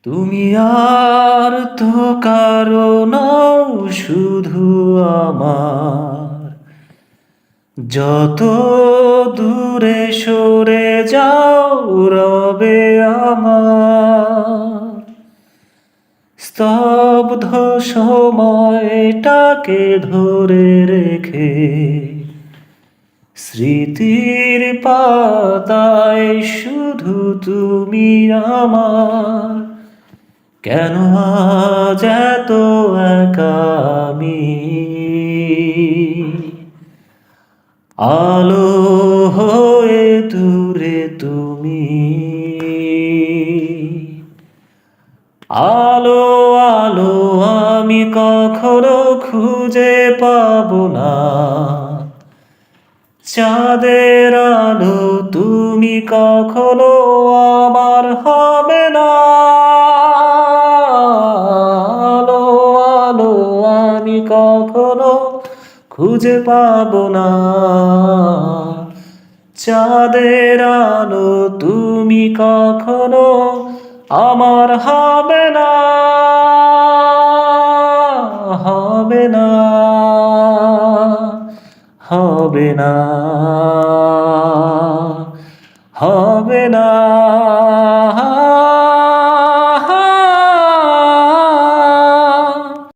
তুমি আর তো কারো নও, শুধু আমার। যত দূরে সরে যাও, রবে আমার। স্তব্ধ সময়টাকে ধরে রেখে স্মৃতির পাতায় শুধু তুমি আমার। কেন আজ এত একা আমি? আলো হয়ে দূরে তুমি, আলো আলো আমি কখনো খুঁজে পাবো না। চাঁদের আলো তুমি কখনো আমার হবে না। আলো আলো আমি কখনো খুঁজে পাবো না। চাঁদের আলো তুমি কখনো আমার হবে না, হবে না, হবে না, হবে না।